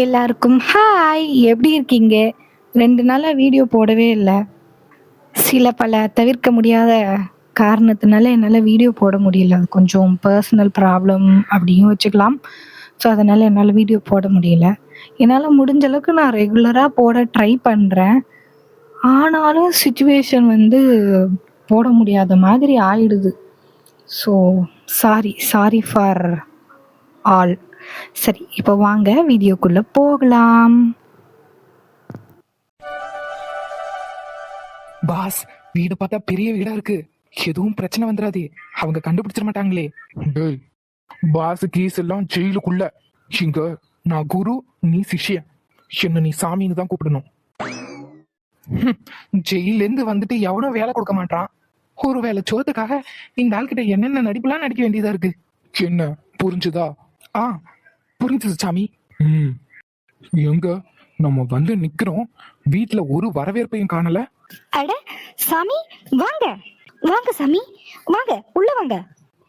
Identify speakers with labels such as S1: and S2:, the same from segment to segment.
S1: எல்லாருக்கும் ஹாய், எப்படி இருக்கீங்க? 2 நாளாக வீடியோ போடவே இல்லை. சில பல தவிர்க்க முடியாத காரணத்தினால என்னால் வீடியோ போட முடியல. அது கொஞ்சம் பர்சனல் ப்ராப்ளம் அப்படியும் வச்சுக்கலாம். ஸோ அதனால் என்னால் வீடியோ போட முடியல. என்னால் முடிஞ்ச அளவுக்கு நான் ரெகுலராக போட ட்ரை பண்ணுறேன். ஆனாலும் சுச்சுவேஷன் போட முடியாத மாதிரி ஆயிடுது. So sorry for all. சரி, இப்போ வாங்க வீடியோக்குள்ள போகலாம்.
S2: பாஸ், வீடு பார்த்தா பெரிய வீடா இருக்கு. எதுவும் பிரச்சனை வந்துடாதே, அவங்க கண்டுபிடிச்சிட மாட்டாங்களே. டேய், பாஸ் கீஸ் எல்லாம் ஜெயிலுக்குள்ள. இங்க நான் குரு, நீ சிஷ்ய. என்ன நீ சாமின்னு தான் கூப்பிடணும். ஜெயில இருந்து வந்துட்டு எவனும் வேலை கொடுக்க மாட்டான். ஒரு வேலை சோத்துக்காக இந்த ஆள்கிட்ட என்னென்ன நடிப்புலாம் நடிக்க வேண்டியதா இருக்கு. என்ன புரிஞ்சுதா? புரிஞ்சுது சாமி. எங்க நம்ம வந்து நிக்கிறோம், வீட்டுல ஒரு வரவேற்பையும் காணல.
S1: அட சாமி, வாங்க வாங்க சாமி, வாங்க உள்ள வாங்க.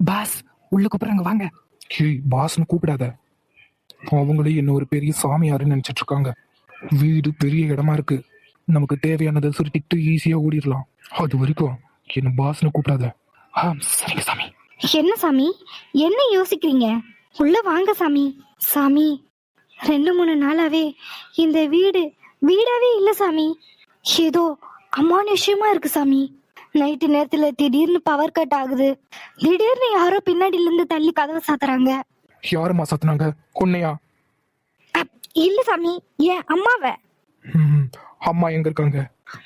S2: பாஸ் உள்ள கூப்பிடுறாங்க, வாங்க. பாஸ்னு கூப்பிடாத, அவங்களே என்ன ஒரு பெரிய சாமியாருன்னு நினைச்சிட்டு இருக்காங்க. வீடு பெரிய இடமா இருக்கு, நமக்கு தேவையானதை சுருட்டிட்டு ஈஸியா ஓடிடலாம். அது வரைக்கும் என்ன பாஸ்னு கூப்பிடாத. சரிங்க சாமி.
S1: என்ன சாமி, என்ன யோசிக்கிறீங்க? உள்ள வாங்க சாமி. சாமி, 2-3 நாளாவே இந்த வீடாவே இல்ல சாமி. ஏதோ அமானுஷ்யமா இருக்கு சாமி. நைட்டு நேரத்துல திடீர்னு பவர் கட் ஆகுது. திடீர்னு யாரோ பின்னாடில இருந்து தள்ளி கதவை சாத்துறாங்க.
S2: யாருமா சாத்துனாங்க? உன்னையா?
S1: இல்ல சாமி, என் அம்மாவை.
S2: அம்மா எங்க இருக்காங்க?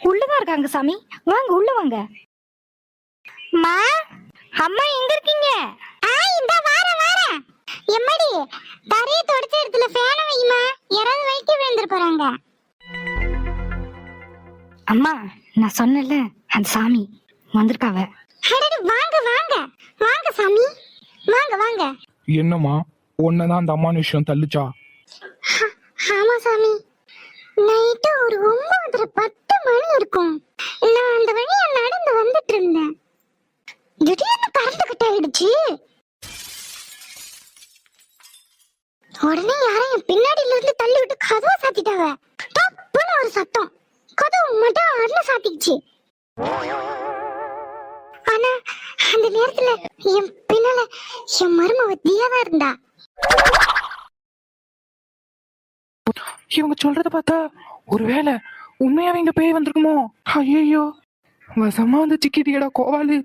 S1: உள்ளதான் இருக்காங்க சாமி, வாங்க உள்ள வாங்க. மா, அம்மா எங்க இருக்கீங்க?
S3: இந்த வார எம்மடி தரைய தொடச்ச இடத்துல ஃபேன் வைமா, யாராவது வைக்க விழுந்துற போறாங்க.
S1: அம்மா, நான் சொன்னல அந்த சாமி வந்திருக்காவ.
S3: வாங்க வாங்க வாங்க சாமி, வாங்க வாங்க.
S2: என்னம்மா, உன்னதான் அந்த அம்மா விஷயம் தள்ளுச்சா?
S3: ஆமா சாமி, நைட்டு ஒரு 9:10 மணி இருக்கும். நான் அந்த வழியா நடந்து வந்துட்டு இருந்தேன். திடீர்னு கரண்ட் கட் ஆயிடுச்சு. உடனே யாரும் என் பின்னாடில இருந்து தள்ளி விட்டு கதவை சாத்திட்டாங்க. டப்புன்னு ஒரு சத்தம், கதவு மட்டும் அண்ணன் சாத்திக்கிச்சு. ஆனா அந்த நேரத்துல என் பின்னால என் மருமவ தியாதான் இருந்தா.
S2: இவங்க சொல்றத பார்த்தா ஒருவேளை உண்மையாவே இங்க பேய் வந்திருக்குமோ? ஐயோ, வசமா வந்து சிக்கிட்டியடா கோவாலு.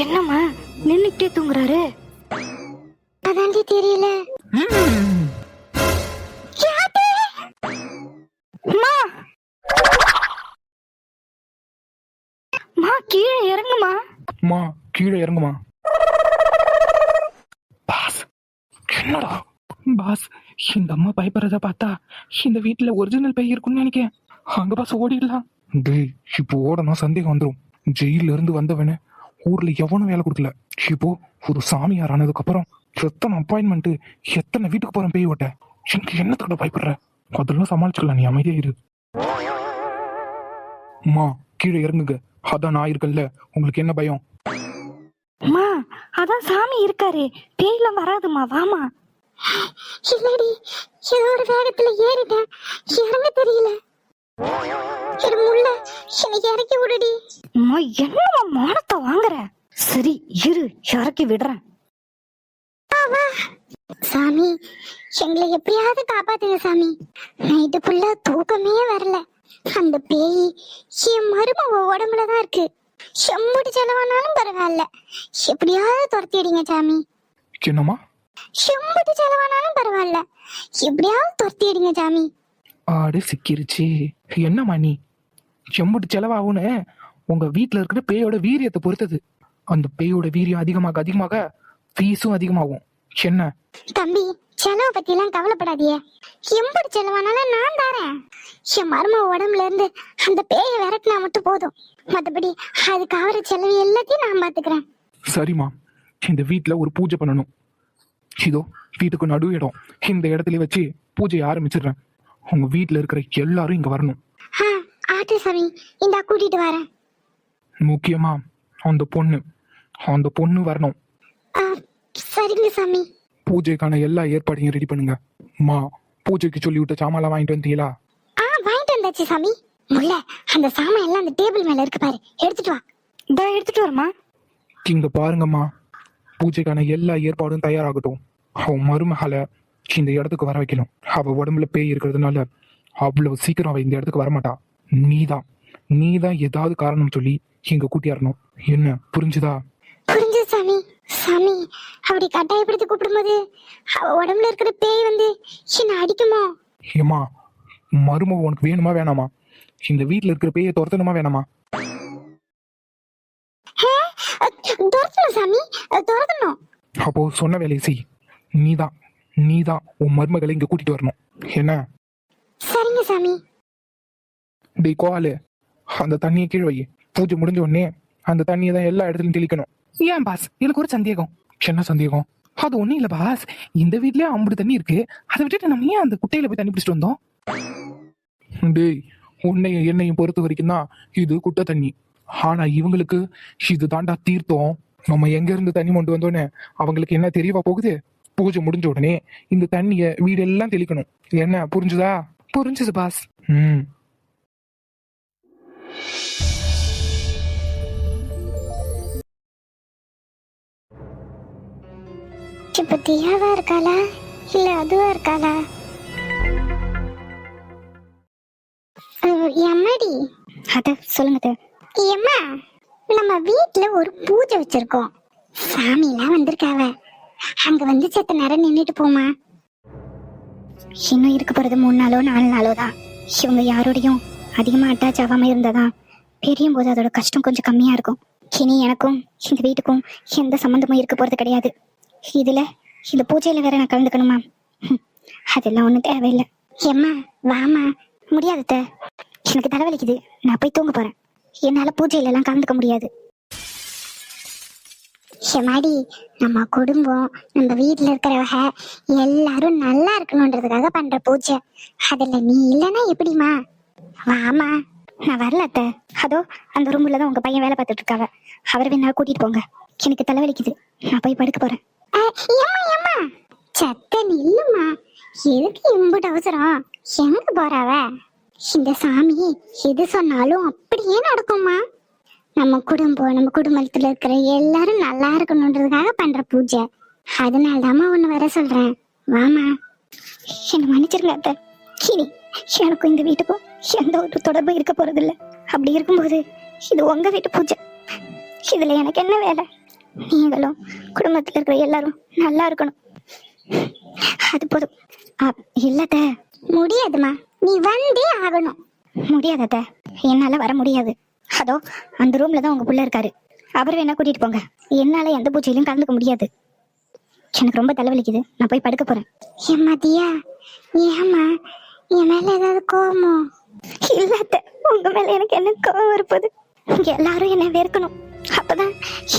S1: என்னம்மா நின்னுட்டே தூங்குறாரு?
S3: அதாண்டி தெரியல.
S1: கீழே இறங்குமா.
S2: மா, கீழே இறங்குமா. பாஸ், என்னடா பாஸ், இந்த அம்மா பயப்படுறத பார்த்தா இந்த வீட்டுல ஒரிஜினல் பேய் இருக்குன்னு நினைக்கிறேன். அங்க பாஸ் ஓடிடலாம். டேய், இப்போ ஓடனா சந்தேகம் வந்துடும். ஜெயில இருந்து வந்தவன ஊர்ல எவனும் வேலை கொடுக்கல. இப்போ ஒரு சாமியார் ஆனதுக்கு அப்புறம் எத்தனை அப்பாயின்மெண்ட், எத்தனை வீட்டுக்கு போறேன் பேய் ஓட்ட. எனக்கு என்னத்தோட பயப்படுற? அதெல்லாம் சமாளிச்சுக்கலாம், நீ அமைதியா இரு. அம்மா, கீழே இறங்குங்க, அதான் நான் இருக்கல்ல, உங்களுக்கு என்ன பயம்?
S1: அம்மா, அதான் சாமி இருக்காரு, பேய்லாம் வராதுமா, வாமா.
S3: இல்லடி, ஏதோட வேகத்துல ஏறிட்டேன், இறங்க தெரியல. எனக்கு இறக்கி விடுடி.
S1: அம்மா, என்னம்மா மானத்தை வாங்குற? சரி இரு, இறக்கி விடுறேன்.
S3: சாமி, எங்களை எப்படியாவது காப்பாத்துங்க சாமி. நைட்டு ஃபுல்லா தூக்கமே வரல. அந்த பேய் என் மருமவ உடம்புலதான் இருக்கு. செம்புடி செலவானாலும் பரவாயில்ல, எப்படியாவது துரத்திடுங்க சாமி.
S2: என்னம்மா?
S3: செம்புடி செலவானாலும் பரவாயில்ல, எப்படியாவது துரத்திடுங்க சாமி.
S2: ஆடு சிக்கிருச்சு. என்னம்மா நீ? செம்புட்டு செலவாகுன்னு உங்க வீட்டுல இருக்கிற பேயோட வீரியத்தை பொறுத்தது. அந்த பேயோட வீரியம் அதிகமாக ஃபீஸும் அதிகமாகும். என்ன
S3: தம்பி, செலவை பத்தி எல்லாம் கவலைப்படாதியே. எம்படி செலவானாலும் நான் தரேன். என் மருமக உடம்புல இருந்து அந்த பேயை விரட்டினா மட்டும் போதும். மத்தபடி அதுக்கு ஆகிற செலவு எல்லாத்தையும் நான் பாத்துக்கிறேன்.
S2: சரிம்மா, இந்த வீட்டுல ஒரு பூஜை பண்ணணும். இதோ வீட்டுக்கு நடு இடம், இந்த இடத்துல வச்சு பூஜையை ஆரம்பிச்சிடுறேன். உங்க வீட்டுல இருக்கிற எல்லாரும் இங்க வரணும்.
S3: ஆ ஆட்டு சாமி இந்தா கூட்டிட்டு வரேன்.
S2: முக்கியமா அந்த பொண்ணு வரணும்.
S3: ஆ, சரிங்க சாமி.
S2: பூஜைக்கான எல்லா ஏற்பாடையும் ரெடி பண்ணுங்க. மா, பூஜைக்கு சொல்லி விட்ட சாமான்லாம் வாங்கிட்டு வந்தீங்களா?
S3: வாங்கிட்டு வந்தாச்சு சாமி. முல்ல அந்த சாமான் எல்லாம் அந்த டேபிள் மேல இருக்கு பாரு, எடுத்துட்டு வா.
S1: இதோ எடுத்துட்டு வரமா.
S2: இங்க பாருங்கம்மா, பூஜைக்கான எல்லா ஏற்பாடும் தயாராகட்டும். அவன் மருமகளை இந்த இடத்துக்கு வர வைக்கணும். அவ உடம்புல பேய் இருக்கிறதுனால அவ்வளவு சீக்கிரம் அவ இந்த இடத்துக்கு வரமாட்டா. நீதான் ஏதாவது காரணம் சொல்லி இங்க கூட்டியாரணும். என்ன புரிஞ்சுதா?
S3: புரிஞ்சது சாமி. சாமி, அப்படி கட்டாயப்படுத்தி கூப்பிடும்போது அவ உடம்புல இருக்கிற பேய் வந்து என்ன அடிக்குமோ?
S2: ஏமா, மருமக உனக்கு வேணுமா வேணாமா? இந்த வீட்டுல இருக்கிற பேயை துரத்தணுமா வேணாமா?
S3: துரத்தணும் சாமி, துரத்தணும்.
S2: அப்போ சொன்ன வேலையை செய். நீதான் உன் மருமகளை இங்க கூட்டிட்டு வரணும். என்ன?
S3: சரிங்க சாமி.
S2: டேய் கோவாலு, அந்த தண்ணியை கீழே வை. பூஜை முடிஞ்ச உடனே அந்த தண்ணியை தான் எல்லா இடத்துலயும் தெளிக்கணும்.
S4: ஏன் பாஸ், எனக்கு ஒரு சந்தேகம்.
S2: என்ன சந்தேகம்?
S4: அது ஒண்ணும் இல்ல பாஸ், இந்த வீட்லயே அம்புடு தண்ணி இருக்கு, அதை விட்டுட்டு நம்ம ஏன் அந்த குட்டையில போய் தண்ணி பிடிச்சிட்டு வந்தோம்?
S2: டேய், உன்னையும் என்னையும் பொறுத்த வரைக்கும் தான் இது குட்டை தண்ணி. ஆனா இவங்களுக்கு இது தாண்டா தீர்த்தம். நம்ம எங்க இருந்து தண்ணி கொண்டு வந்தோன்னு அவங்களுக்கு என்ன தெரியவா போகுது? பூஜை முடிஞ்ச உடனே இந்த தண்ணிய வீடெல்லாம் தெளிக்கணும். என்ன புரிஞ்சுதா?
S4: புரிஞ்சுது பாஸ்.
S3: இப்ப தியாவா இருக்காளா இல்ல அதுவா இருக்காளா? எம்மாடி,
S1: அத சொல்லுங்க.
S3: எம்மா, நம்ம வீட்டுல ஒரு பூஜை வச்சிருக்கோம். சாமி எல்லாம் வந்திருக்காவ. அங்க வந்து செத்த நேரம் நின்னுட்டு போமா.
S1: இன்னும் இருக்க போறது 3 நாளோ 4 நாளோ தான். இவங்க யாரோடையும் அதிகமா அட்டாச் ஆகாம இருந்ததான் பெரியும் போது அதோட கஷ்டம் கொஞ்சம் கம்மியா இருக்கும். இனி எனக்கும் இந்த வீட்டுக்கும் எந்த சம்பந்தமும் இருக்க போறது கிடையாது. இதுல இந்த பூஜையில வேற நான் கலந்துக்கணுமா? அதெல்லாம் ஒண்ணும் தேவையில்லை.
S3: எம்மா வாமா.
S1: முடியாது, எனக்கு தலைவலிக்குது. நான் போய் தூங்க போறேன். என்னால பூஜையில எல்லாம் கலந்துக்க முடியாது.
S3: எம்மாடி, நம்ம குடும்பம், நம்ம வீட்டுல இருக்கிறவங்க எல்லாரும் நல்லா இருக்கணும்ன்றதுக்காக பண்ற பூஜை. அதுல நீ இல்லைன்னா எப்படிமா? வாமா.
S1: நான் வரல அத்தை. அதோ அந்த ரூம்ல தான் உங்க பையன் வேலை பார்த்துட்டு இருக்காவ. அவரை வேணா கூட்டிட்டு போங்க. எனக்கு தலைவலிக்குது. நான் போய் படுக்க போறேன்.
S3: ஏம்மா சத்த நில்லுமா. எதுக்கு இம்புட்டு அவசரம்? எங்க போறாவ? இந்த சாமி எது சொன்னாலும் அப்படியே நடக்குமா? நம்ம குடும்பத்துல இருக்கிற எல்லாரும் நல்லா இருக்கணும்ன்றதுக்காக பண்ற பூஜை. அதனாலதாம்மா ஒண்ணு வர சொல்றேன். வாமா.
S1: என்ன மன்னிச்சிருங்க அத்தை. இனி எனக்கும் இந்த வீட்டுக்கும் எந்த ஒரு தொடர்பும் இருக்க போறது இல்ல. அப்படி இருக்கும்போது இது உங்க வீட்டு பூஜை. இதுல எனக்கு என்ன வேலை? நீங்களும் குடும்பத்துல இருக்கிற எல்லாரும் நல்லா இருக்கணும். அது போதும். இல்லத்த
S3: முடியாதுமா, நீ வந்தே ஆகணும்.
S1: முடியாதத்த, என்னால வர முடியாது. அதோ அந்த ரூம்ல தான் உங்க புள்ள இருக்காரு. அவர் வேணா கூட்டிட்டு போங்க. என்னால எந்த பூஜையிலும் கலந்துக்க முடியாது. எனக்கு ரொம்ப தலைவலிக்குது. நான் போய் படுக்க போறேன்.
S3: ஏம்மா தியா, ஏம்மா என் மேல ஏதாவது கோவமோ?
S1: இல்லாத, உங்க மேல எனக்கு என்ன கோவம் இருப்பது? நீங்க எல்லாரும் என்ன வெறுக்கணும். அப்பதான்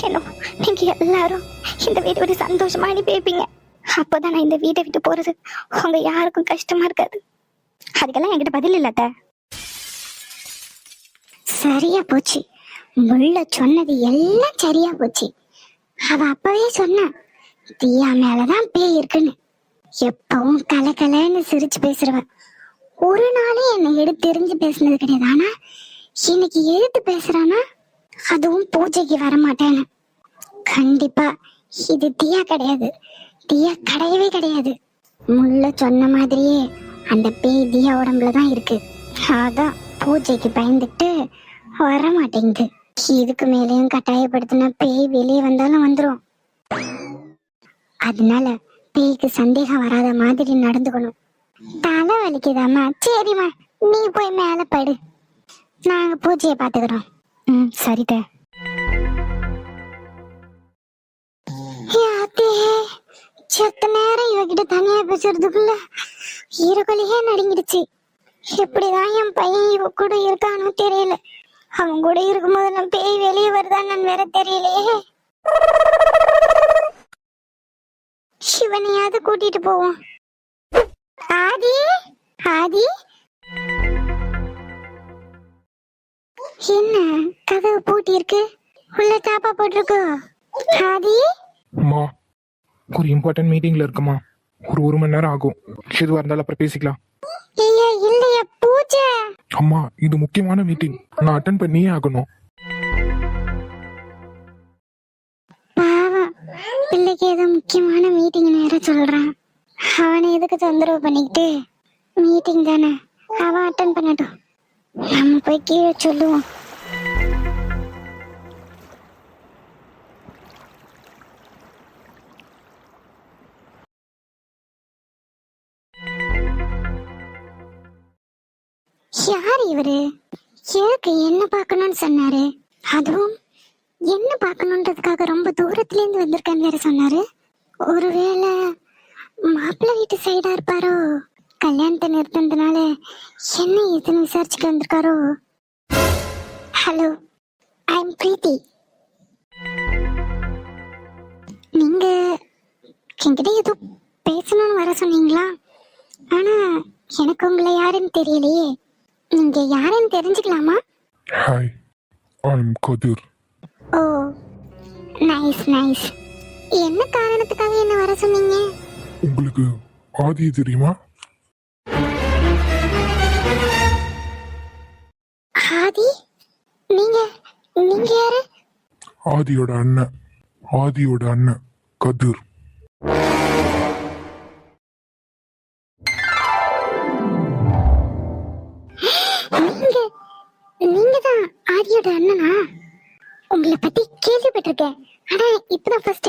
S1: என்ன நீங்க எல்லாரும் இந்த வீட்டை விட்டு சந்தோஷமா அனுப்பி வைப்பீங்க. அப்பதான் நான் இந்த வீட்டை விட்டு போறது உங்க யாருக்கும் கஷ்டமா இருக்காது. அதுக்கெல்லாம் என்கிட்ட பதில் இல்ல அத்தை.
S3: சரியா போச்சு. முள்ள சொன்னது எல்லாம் சரியா போச்சு. அவ அப்பவே சொன்னா தியா மேலதான் பேய் இருக்குன்னு. எப்பவும் கலகலன்னு சிரிச்சு பேசுறவ. ஒரு நாளும் என்னை எடுத்து தெரிஞ்சு பேசுனது கிடையாது. ஆனா இன்னைக்கு எடுத்து பேசுறானா, அதுவும் பூஜைக்கு வரமாட்டேன்னு. கண்டிப்பா இது தியா கிடையாது. தியா கிடையவே கிடையாது. முள்ள சொன்ன மாதிரியே அந்த பேய் தியா உடம்புலதான் இருக்கு. அதான் பூஜைக்கு பயந்துட்டு வர மாட்டேங்குது. இதுக்கு மேலேயும் கட்டாயப்படுத்தின பேய் வெளியே வந்தாலும் வந்துரும். அதனால பேய்க்கு சந்தேகம் வராத மாதிரி நடந்துக்கணும். தலை வலிக்குதாமா? சரிம்மா, நீ போய் மேல படு. நாங்க பூஜையை பாத்துக்கிறோம்.
S1: சரித.
S3: செத்த நேரம் இவகிட்ட தனியா பேசுறதுக்குள்ள ஈரக்கொலையே நடுங்கிடுச்சு. எப்படிதான் என் பையன் இவ கூட இருக்கானோ தெரியல. அவன் கூட இருக்கும்போது நான் பேய் வெளியே வருதான்னு வேற தெரியலையே. சிவனையாவது கூட்டிட்டு போவோம். ஆதி, ஆதி, என்ன கதவு பூட்டி இருக்கு, உள்ள தாப்பா போட்டிருக்கோ? ஆதி,
S2: அம்மா ஒரு இம்பார்ட்டன்ட் மீட்டிங்ல இருக்கம்மா. ஒரு மணி நேரம் ஆகும். எதுவாக இருந்தாலும் அப்புறம் பேசிக்கலாம்.
S3: ஐயா இல்லையா பூஜை?
S2: அம்மா இது முக்கியமான மீட்டிங், நான் அட்டன் பண்ணியே ஆகணும்.
S3: பாவம், பிள்ளைக்கு ஏதோ முக்கியமான மீட்டிங் நேரம் சொல்றான். அவனை எதுக்கு தொந்தரவு பண்ணிக்கிட்டு? மீட்டிங் தானே, அவன் அட்டன் பண்ணட்டும். நம்ம போய் கீழே சொல்லுவோம். யார் இவரு? எதுக்கு என்ன பார்க்கணும்னு சொன்னாரு? அதுவும் என்ன பார்க்கணுன்றதுக்காக ரொம்ப தூரத்துல இருந்து வந்திருக்கேன்னு வேற சொன்னாரு. ஒருவேளை மாப்பிள்ளை வீட்டு சைடா இருப்பாரோ? கல்யாணத்தை நிறுத்தினதுனால என்ன எதுன்னு விசாரிச்சுட்டு வந்திருக்காரோ? ஹலோ, ஐ எம் பிரீத்தி. நீங்க என்கிட்ட ஏதோ பேசணும்னு வர சொன்னீங்களா? ஆனா எனக்கு உங்களை யாருன்னு தெரியலையே. நீங்க யாருன்னு தெரிஞ்சுக்கலாமா?
S5: Hi, I'm Kathir.
S3: Oh, nice nice. என்ன காரணத்துக்காக என்ன வர சொன்னீங்க?
S5: உங்களுக்கு ஆதி தெரியுமா?
S3: ஆதி? நீங்க நீங்க யாரு?
S5: ஆதியோட அண்ணன் கதிர்.
S3: நீங்க நீங்க தான் ஆதியோட அண்ணனா? உங்களை பத்தி கேள்விப்பட்டிருக்கேன், ஆனா இப்பதான் ஃபர்ஸ்ட்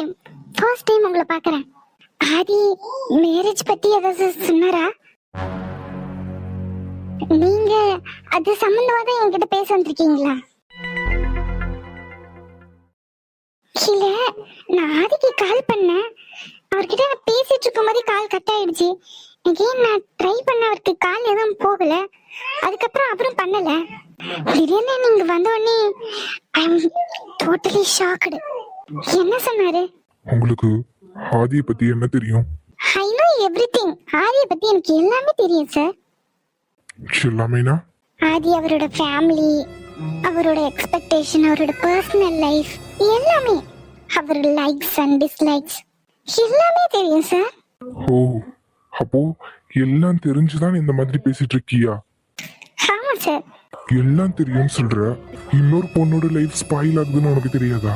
S3: டைம் உங்களை பாக்குறேன். ஆதி மேரேஜ் பத்தி ஏதாவது சொன்னாரா? நீங்க அது சம்பந்தமா தான் என்கிட்ட பேச வந்திருக்கீங்களா? இல்ல, நான் ஆதிக்கு கால் பண்ணேன். அவர்கிட்ட நான் பேசிட்டு இருக்கும் போதே கால் கட் ஆயிடுச்சு. again நான் ட்ரை பண்ண, அவருக்கு கால் எதுவும் போகல. அதுக்கப்புறம் அவரும் பண்ணல. திடீர்னு நீங்க வந்த உடனே ஐ அம் டோட்டலி ஷாக்டு. என்ன சொன்னாரு?
S5: உங்களுக்கு ஆதியை பத்தி என்ன தெரியும்?
S3: I know everything. ஆதியை பத்தி எனக்கு எல்லாமே தெரியும் சார்.
S5: எல்லாமேனா?
S3: ஆதி, அவரோட ஃபேமிலி, அவரோட எக்ஸ்பெக்டேஷன், அவரோட பர்சனல் லைஃப் எல்லாமே, அவரோட லைக்ஸ் அண்ட் டிஸ்லைக்ஸ் எல்லாமே தெரியும் சார்.
S5: ஓ, அப்போ எல்லாம் தெரிஞ்சுதான் இந்த மாதிரி பேசிட்டு இருக்கியா?
S3: ஆமா சார்.
S5: எல்லாம் தெரியும் சொல்ற, இன்னொரு பொண்ணோட லைஃப் ஸ்பாயில் ஆகுதுன்னு உனக்கு தெரியாதா?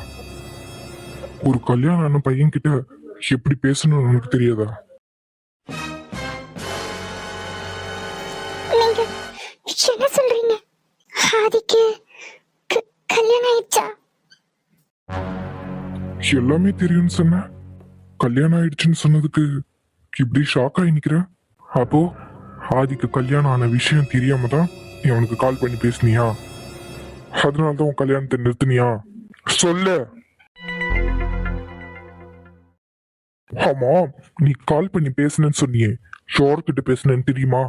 S5: ஒரு கல்யாணம் ஆன பையன் கிட்ட எப்படி பேசணும்னு உனக்கு தெரியாதா?
S3: நீங்க என்ன சொல்றீங்க? ஆதிக்கு கல்யாணம் ஆயிடுச்சா?
S5: எல்லாமே தெரியும்னு சொன்ன, கல்யாணம் ஆயிடுச்சுன்னு சொன்னதுக்கு இப்படி ஷாக் ஆகி நிக்கிற. அப்போ ஆதிக்கு கல்யாணம் ஆன விஷயம் தெரியாம தான் நீ அவனுக்கு கால் பண்ணி பேசுனியா? அதனாலதான் உன் கல்யாணத்தை நிறுத்தினியா? சொல்லு. ஆமா, நீ கால் பண்ணி பேசுனேன்னு சொன்னியே, யார்கிட்ட பேசுனேன்னு தெரியுமா?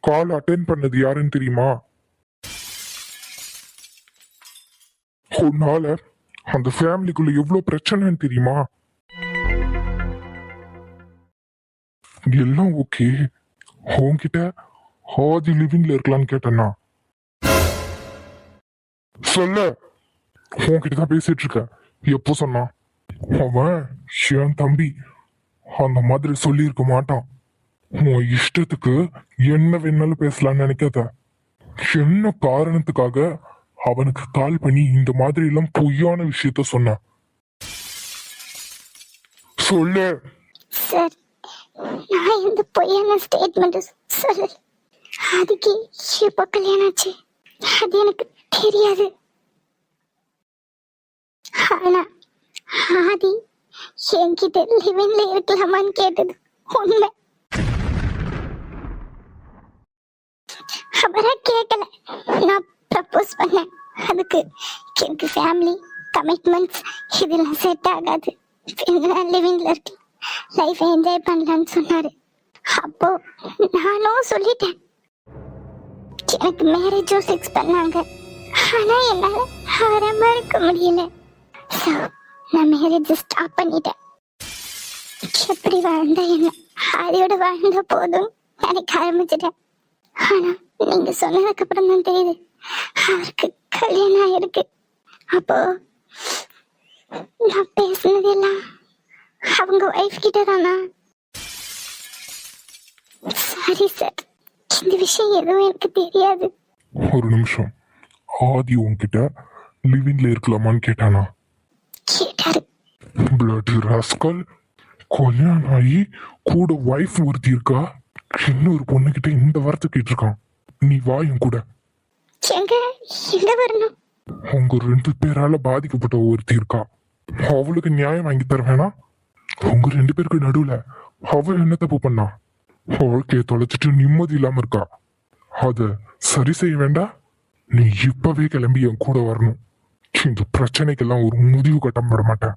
S5: கால் அட்டென்ட் பண்ணது யாருன்னு தெரியுமா? உன்னால அந்த ஃபேமிலிக்குள்ள எவ்வளவு பிரச்சனைன்னு தெரியுமா? எல்லாம் ஓகே, உன்கிட்ட ஆதி லிவிங்ல இருக்கலாம்னு கேட்டேன்னா சொல்ல. உன்கிட்ட தான் பேசிட்டு இருக்க. எப்போ சொன்னான்? அவன் என் தம்பி, அந்த மாதிரி சொல்லி இருக்க மாட்டான். உன் இஷ்டத்துக்கு என்ன வேணாலும் பேசலாம்னு நினைக்காத. என்ன காரணத்துக்காக அவனுக்கு கால் பண்ணி இந்த மாதிரி எல்லாம் பொய்யான விஷயத்த சொன்ன? சொல்லு.
S3: சார், நான் இந்த பொய்யான ஸ்டேட்மெண்ட் சொல்லல. அதுக்கு எப்போ கல்யாணம் ஆச்சு அது எனக்கு தெரியாது. ஆனா ஆதி என்கிட்ட லிவிங்ல இருக்கலாமான்னு கேட்டது உண்மை. அவரா கேட்கல, நான் ப்ரப்போஸ் பண்ணேன். அதுக்கு எனக்கு ஃபேமிலி கமிட்மெண்ட்ஸ் இதெல்லாம் செட் ஆகாது, லிவிங்ல இருக்கு, லைஃப் என்ஜாய் பண்ணலான்னு சொன்னாரு. அப்போ நானும் சொல்லிட்டேன். எனக்கு மேரேஜும் ஃபிக்ஸ் பண்ணாங்க. ஆனா என்னால அவரை மறக்க முடியல. ஸோ நான் மேரேஜ் ஸ்டாப் பண்ணிட்டேன். எப்படி வாழ்ந்தா என்ன, ஆதியோட வாழ்ந்த போதும் நினைக்க ஆரம்பிச்சிட்டேன். ஆனா நீங்க சொன்னதுக்கு அப்புறம் தான் தெரியுது அவருக்கு கல்யாணம் ஆயிருக்கு. அப்போ நான் பேசுனது எல்லாம் அவங்க ஒய்ஃப் கிட்ட தானா? சாரி சார், இந்த விஷயம் எதுவும் எனக்கு தெரியாது.
S5: ஒரு நிமிஷம், ஆதி உன்கிட்ட லிவிங்ல இருக்கலாமான்னு கேட்டானா?
S3: கேட்டாரு.
S5: பிளட் ராஸ்கல், கல்யாணம் ஆகி கூட வைஃப் ஒருத்தி இருக்கா, இன்னொரு பொண்ணுகிட்ட இந்த வார்த்தை கேட்டிருக்கான். நீ வா என் கூட.
S3: எங்க எங்க வரணும்?
S5: உங்க 2 பேரால பாதிக்கப்பட்ட ஒருத்தி இருக்கா, அவளுக்கு நியாயம் வாங்கி தர வேணாம்? உங்க 2 பேருக்கு நடுவுல அவ என்ன தப்பு பண்ணா? வாழ்க்கைய தொலைச்சிட்டு நிம்மதி இல்லாம இருக்கா, அத சரி செய்ய வேண்டாம்? நீ இப்பவே கிளம்பி என் கூட வரணும். இந்த பிரச்சனைக்கெல்லாம் ஒரு முடிவு கட்டம் விட மாட்டேன்.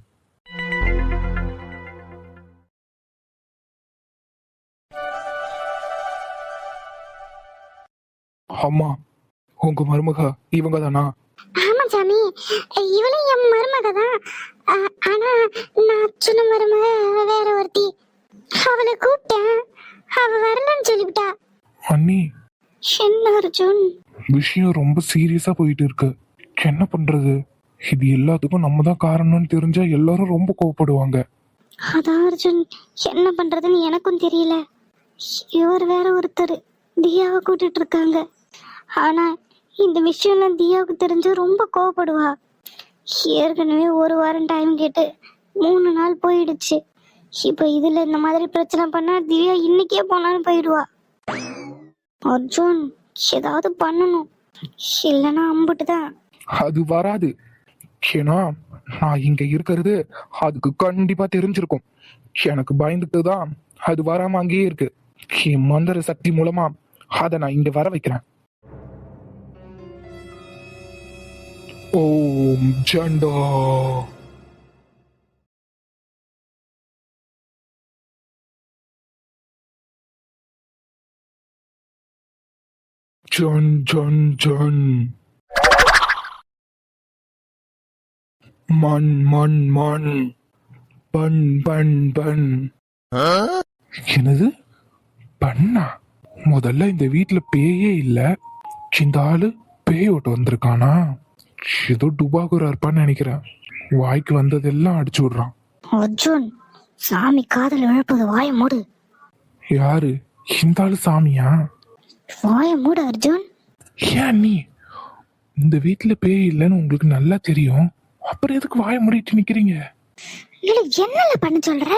S2: அம்மா, உங்க மருமக இவங்க தானா?
S3: ஆமா சாமி, இவளும் என் மருமக தான். ஆனா நான் சொன்ன மருமக வேற ஒருத்தி. அவளை கூப்பிட்டேன், அவ வரலன்னு சொல்லிவிட்டா.
S2: அண்ணி,
S3: என்ன அர்ஜுன்?
S2: விஷயம் ரொம்ப சீரியஸா போயிட்டு இருக்கு. என்ன பண்றது? இது எல்லாத்துக்கும் நம்ம தான் காரணம்னு தெரிஞ்சா எல்லாரும் ரொம்ப கோவப்படுவாங்க.
S3: அதான் அர்ஜுன், என்ன பண்றதுன்னு எனக்கும் தெரியல. இவர் வேற ஒருத்தர் தியாவை கூட்டிட்டு இருக்காங்க. ஆனா இந்த விஷயம்லாம் தியாவுக்கு தெரிஞ்சு ரொம்ப கோவப்படுவா. ஏற்கனவே 1 வாரம் டைம் கேட்டு 3 நாள் போயிடுச்சு. இப்போ இதுல இந்த மாதிரி பிரச்சனை பண்ணா திவ்யா இன்னைக்கே போனாலும் போயிடுவா. அர்ஜுன், ஏதாவது பண்ணணும், இல்லைன்னா அம்புட்டுதான்.
S2: அது வராது. ஏன்னா நான் இங்க இருக்கிறது அதுக்கு கண்டிப்பா தெரிஞ்சிருக்கும். எனக்கு பயந்துட்டு தான் அது வராம அங்கேயே இருக்கு. என் மந்திர சக்தி மூலமா அதை நான் இங்க வர வைக்கிறேன். ஓம் ஜண்டா. ஜன் ஜன் ஜன். மண் மண் மண். பண் பண் பண். என்னது பண்ணா? முதல்ல இந்த வீட்டுல பேயே இல்ல, இந்த ஆளு பேய் ஓட்டு வந்திருக்கானா? ஏதோ டுபாகூரா இருப்பான்னு நினைக்கிறேன். வாய்க்கு வந்ததெல்லாம் அடிச்சு விடுறான்.
S3: அர்ஜுன், சாமி காதல் இழப்பது, வாய மூடு.
S2: யாரு இந்த ஆளு? சாமியா?
S3: வாய மூடு அர்ஜுன்.
S2: ஏன் நீ இந்த வீட்டுல பேய் இல்லைன்னு உங்களுக்கு நல்லா தெரியும், அப்புறம் எதுக்கு வாய மூடிட்டு நிக்கிறீங்க?
S3: இல்ல, என்னல பண்ண சொல்ற?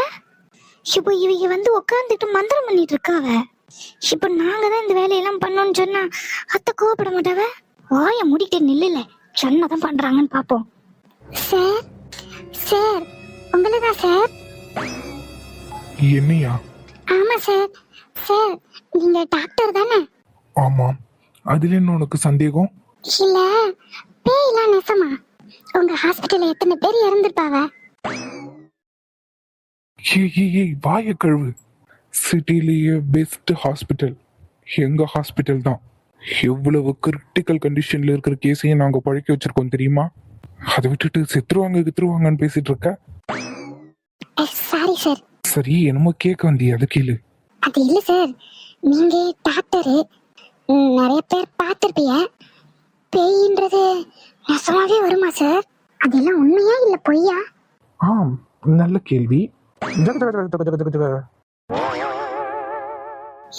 S3: இப்போ இவங்க வந்து உட்காந்துட்டு மந்திரம் பண்ணிட்டு இருக்காவ. இப்போ நாங்க தான் இந்த வேலையெல்லாம் பண்ணோம்னு சொன்னா அத்தை கோவப்பட மாட்டாவ? வாய மூடிட்டு நில்லுல, சொன்னதான் பண்றாங்கன்னு பாப்போம். சார் சார், உங்களதான் சார்.
S2: என்னையா?
S3: ஆமா சார். சார், நீங்க டாக்டர் தானே?
S2: ஆமாம். அதுல என்ன உனக்கு சந்தேகம்?
S3: இல்ல, பேய்லாம் நெசமா? உங்க ஹாஸ்பிட்டல்ல எத்தனை பேர் இறந்துருப்பாவ?
S2: ஏய் வாய கழுவு. சிட்டிலேயே பெஸ்ட் ஹாஸ்பிட்டல் எங்க ஹாஸ்பிட்டல் தான். எவ்வளவு கிரிட்டிக்கல் கண்டிஷன்ல இருக்கிற கேஸையும் நாங்க பழக்கி வச்சிருக்கோம் தெரியுமா? அதை விட்டுட்டு செத்துருவாங்கன்னு பேசிட்டு இருக்க.
S3: Sorry sir.
S2: சரி, என்னமோ கேட்க வந்தியா, அது கேளு.
S3: அது இல்ல சார், நீங்க டாக்டரு, நிறைய பேர் பார்த்திருப்பீங்க. பேயின்றது நெசமாவே வருமா சார்? அதெல்லாம் உண்மையா இல்ல பொய்யா?
S2: ஆம், நல்ல கேள்வி.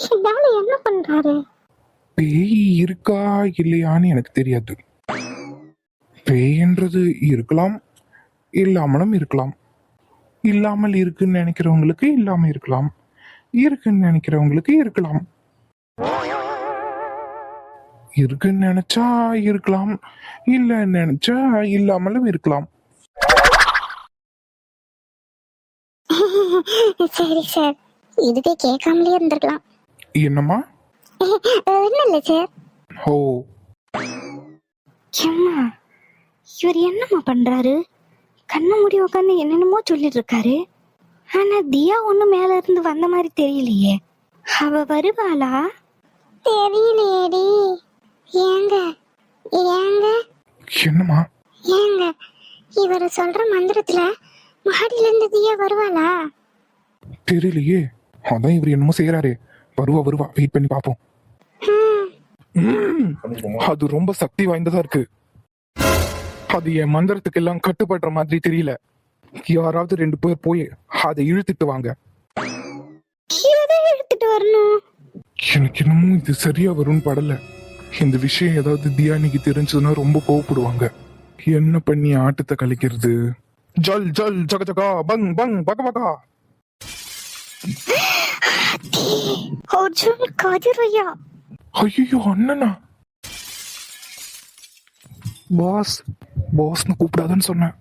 S3: இதால என்ன பண்றாரு?
S2: பேய் இருக்கா இல்லையான்னு எனக்கு தெரியாது. பேய்ன்றது இருக்கலாம், இல்லாமலும் இருக்கலாம். இல்லாமல் இருக்குன்னு நினைக்கிறவங்களுக்கு இல்லாம இருக்கலாம், இருக்குன்னு நினைக்கிறவங்களுக்கு இருக்கலாம். இருக்குன்னு நினைச்சா இருக்கலாம், இல்லன்னு நினைச்சா இல்லாமலும் இருக்கலாம்.
S3: சரி சார், இதுவே கேட்காமலே இருந்திருக்கலாம்.
S2: என்னம்மா?
S3: ஒன்னும் இல்ல சார்.
S2: ஓ,
S3: அம்மா, இவர் என்னம்மா பண்றாரு? கண்ணை மூடி உட்காந்து என்னென்னமோ சொல்லிட்டு இருக்காரு. ஆனா தியா ஒண்ணு மேல இருந்து வந்த மாதிரி தெரியலையே. அவ வருவாளா? தெரியலையேடி. ஏங்க ஏங்க
S2: என்னம்மா?
S3: ஏங்க, இவர் சொல்ற மந்திரத்துல மாடியில இருந்து தியா வருவாளா?
S2: தெரியலையே. அதான் இவர் என்னமோ செய்யறாரு. வருவா, வெயிட் பண்ணி பாப்போம். அது ரொம்ப சக்தி வாய்ந்ததா இருக்கு. அது என் மந்திரத்துக்கு எல்லாம் கட்டுப்படுற மாதிரி தெரியல. யாராவது 2 பேர் போய் அதை இழுத்துட்டு வாங்க.
S3: எதை எடுத்துட்டு வரணும்?
S2: எனக்கு என்னமோ இது சரியா வரும்னு படல. இந்த விஷயம் ஏதாவது தியானிக்கு தெரிஞ்சதுன்னா ரொம்ப கோவப்படுவாங்க. என்ன பண்ணி ஆட்டத்தை கழிக்கிறது? ஜல் ஜல் ஜக ஜகா பங் பங் பக பகா.
S3: அர்ஜுன், கதிரையா?
S2: ஐயோ அண்ணனா? பாஸ் பாஸ்னு கூப்பிடாதன்னு சொன்னேன்.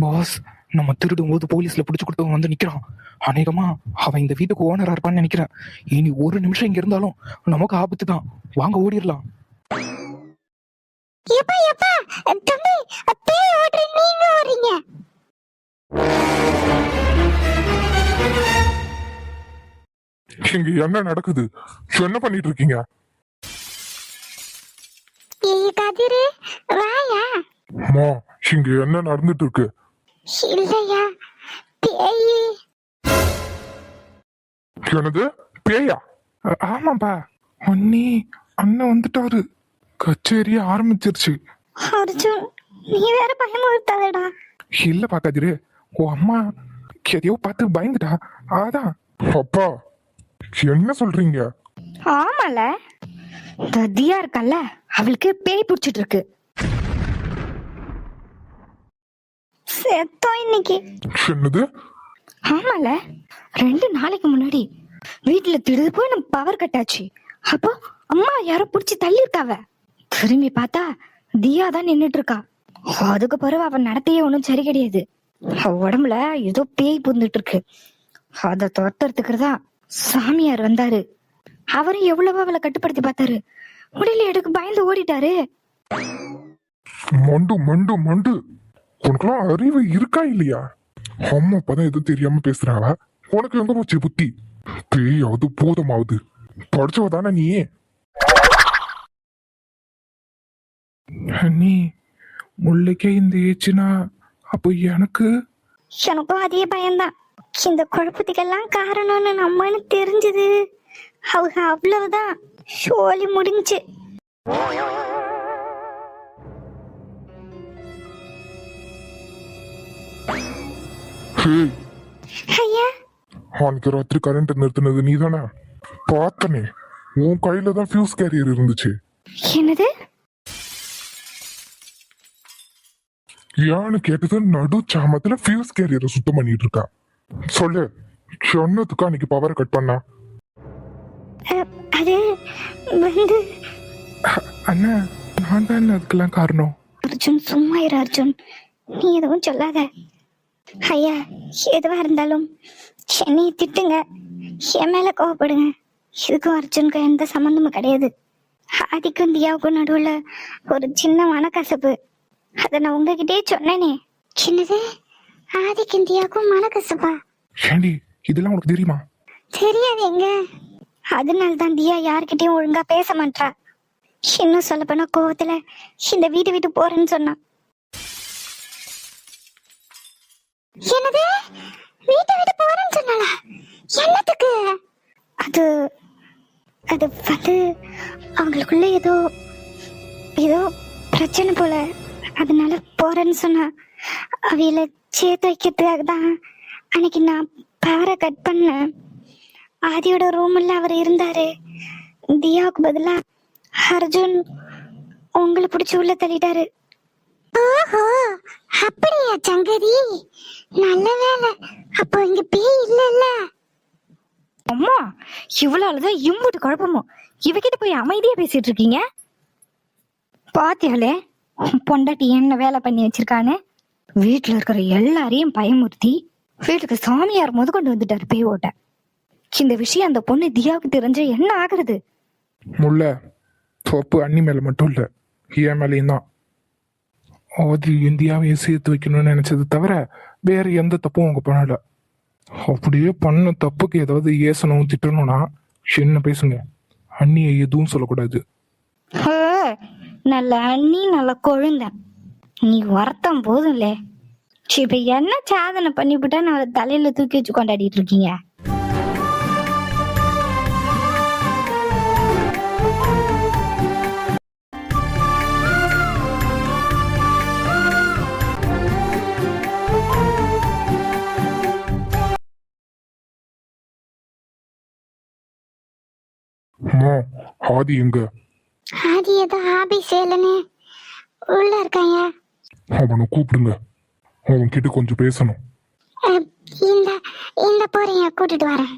S2: பாஸ், நம்ம திருடும் போது போலீஸ்ல பிடிச்சு கொடுத்தவன் வந்து நிக்கிறான். அநேகமா அவன் இந்த வீட்டுக்கு ஓனரா இருப்பான்னு நினைக்கிறேன். இனி ஒரு நிமிஷம் இங்க இருந்தாலும் நமக்கு ஆபத்து தான். வாங்க ஓடிடலாம்.
S3: எப்பா எப்பா, தம்பி, பேய் ஓடுற நீங்க ஓடுறீங்க.
S5: இங்க என்ன நடக்குது? என்ன பண்ணிட்டு இருக்கீங்க?
S3: ஏய் கதிரு, வாயா.
S5: அம்மா, இங்க என்ன நடந்துட்டு இருக்கு?
S3: இல்லையா, பேய்.
S5: என்னது, பேயா?
S2: ஆமாப்பா, அண்ணி அண்ணன் வந்துட்டாரு. கச்சேரி ஆரம்பிச்சிருச்சு.
S3: அர்ஜுன், நீ வேற பயமுறுத்தாதடா.
S2: இல்ல பாக்காதிரு, உன் அம்மா எதையோ பார்த்து பயந்துட்டா. அதான்.
S5: அப்பா, என்ன சொல்றீங்க?
S1: ஆமால, இந்த தியா இருக்கல்ல, அவளுக்கு பேய் பிடிச்சிட்டு இருக்கு.
S3: செத்தோம் இன்னைக்கு.
S5: என்னது?
S1: ஆமால, 2 நாளைக்கு முன்னாடி வீட்டுல திடீர்னு போய் நம்ம பவர் கட் ஆச்சு. அப்போ அம்மா யாரோ புடிச்சு தள்ளி இருக்காவ. திரும்பி பார்த்தா தியா தான் நின்னுட்டு இருக்கா. அதுக்கு பிறகு அவன் நடத்தையே ஒன்றும் சரி கிடையாது. அவ உடம்புல ஏதோ பேய் புந்துட்டு இருக்கு. அதை துரத்துறதுக்குறதா சாமியார் வந்தாரு. அவரும் எவ்வளவோ அவளை கட்டுப்படுத்தி பார்த்தாரு. முடியல, எடுக்கு பயந்து ஓடிட்டாரு.
S5: மண்டு மண்டு மண்டு, உனக்கெல்லாம் அறிவு இருக்கா இல்லையா? அம்மா அப்பதான் எதுவும் தெரியாம பேசுறாங்க. உனக்கு எங்க போச்சு புத்தி? பேயாவது போதமாவது, படிச்சவ தானே நீ.
S2: அண்ணி, முல்லைக்கே இந்த ஏச்சுனா அப்போ எனக்கு
S3: எனக்கும் அதே பயம்தான். இந்த குழப்பத்துக்கெல்லாம் காரணம்னு நம்மன்னு தெரிஞ்சது அவங்க அவ்வளவுதான், சோலி முடிஞ்சு.
S5: ஹேய்,
S3: ஐயா,
S5: அன்னைக்கு ராத்திரி கரண்ட் நிறுத்தினது நீ தானே? பார்த்தனே, உன் கையில தான் ஃபியூஸ் கேரியர் இருந்துச்சு.
S3: என்னது?
S5: ஏன்னு கேட்டது நடு சாமத்துல ஃபியூஸ் கேரியரை சுத்தம் பண்ணிட்டு இருக்கா. சொல்லு, சொன்னதுக்கு அன்னைக்கு பவரை கட் பண்ணா?
S3: அது வந்து
S2: அண்ணா, நான் தான் அதுக்கெல்லாம் காரணம்.
S3: அர்ஜுன், சும்மா இரு அர்ஜுன், நீ எதுவும் சொல்லாத. ஐயா, எதுவா இருந்தாலும் என்னைய திட்டுங்க, என் மேல கோவப்படுங்க. இதுக்கும் அர்ஜுனுக்கும் எந்த சம்மந்தமும் கிடையாது. ஆதிக்கும் தியாவுக்கும் நடுவுல ஒரு சின்ன மனக்கசப்பு. அதை நான் உங்ககிட்டே சொன்னேனே. சின்னது, ஆதிக்கும் தியாவுக்கும் மனக்கசப்பா?
S2: ஏண்டி, இதெல்லாம் உனக்கு தெரியுமா?
S3: தெரியாது எங்க. அதனால தான் தியா யார்கிட்டயும் ஒழுங்கா பேச மாட்டா. இன்னும் சொல்ல போனா கோவத்துல இந்த வீட்டை விட்டு போறேன்னு சொன்னான். என்னது, வீட்டை விட்டு போறேன்னு சொன்னாளா? என்னத்துக்கு? அது அது வந்து அவங்களுக்குள்ள ஏதோ ஏதோ பிரச்சனை போல, அதனால போறேன்னு சொன்னா. அவையில சேர்த்து வைக்கிறதுக்காக தான் அன்னைக்கு நான் பவரை கட் பண்ணேன். ஆதியோட ரூம்ல அவர் இருந்தாரு. தியாவுக்கு பதிலா அர்ஜுன் உங்களை பிடிச்சி உள்ள தள்ளிட்டாரு. ஓஹோ, அப்படியா சங்கரி? நல்ல வேலை, அப்போ இங்க பேய் இல்ல.
S1: அம்மா, இவ்வளவுதான் இம்புட்டு குழப்பமோ. இவகிட்ட போய் அமைதியா பேசிட்டு இருக்கீங்க. பாத்தியாலே, பொண்டாட்டி என்ன வேலை பண்ணி வச்சிருக்கானு. வீட்டுல இருக்கிற எல்லாரையும் பயமுறுத்தி வீட்டுக்கு சாமியார் முத கொண்டு வந்துட்டாரு பேய் ஓட்ட. இந்த விஷயம் அந்த பொண்ணு தியாவுக்கு தெரிஞ்ச என்ன ஆகுறது?
S2: முல்ல, தப்பு அண்ணி மேல மட்டும் இல்ல, என் மேலேயும் தான். ஆதி இந்தியாவையும் சேர்த்து வைக்கணும்னு நினைச்சது தவிர வேற எந்த தப்பும் அவங்க பண்ணல. அப்படியே பண்ண தப்புக்கு ஏதாவது ஏசணும் திட்டணும்னா என்ன பேசுங்க. அண்ணியை எதுவும் சொல்லக்கூடாது.
S1: நல்ல அண்ணி, நல்ல கொழுந்த. நீ வருத்தம் போதும்ல. இப்ப என்ன சாதனை பண்ணிவிட்டா நான் தலையில தூக்கி வச்சு கொண்டாடிட்டு இருக்கீங்க.
S5: அம்மா ஆதி எங்க?
S3: ஆதி ஏதோ ஆபீஸ் வேலைன்னு உள்ள இருக்காங்க.
S5: அவனை கூப்பிடுங்க, அவன் கிட்ட கொஞ்சம் பேசணும்.
S3: அஹ், இந்த இந்த போறீங்க, கூட்டிட்டு வரேன்.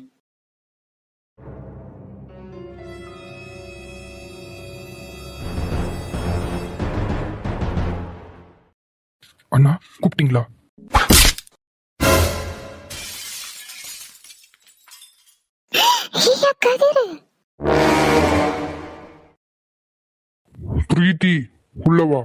S2: அண்ணா கூப்பிட்டீங்களா?
S3: ஐயா, கதிரு.
S5: பிரீத்தி உள்ளவா.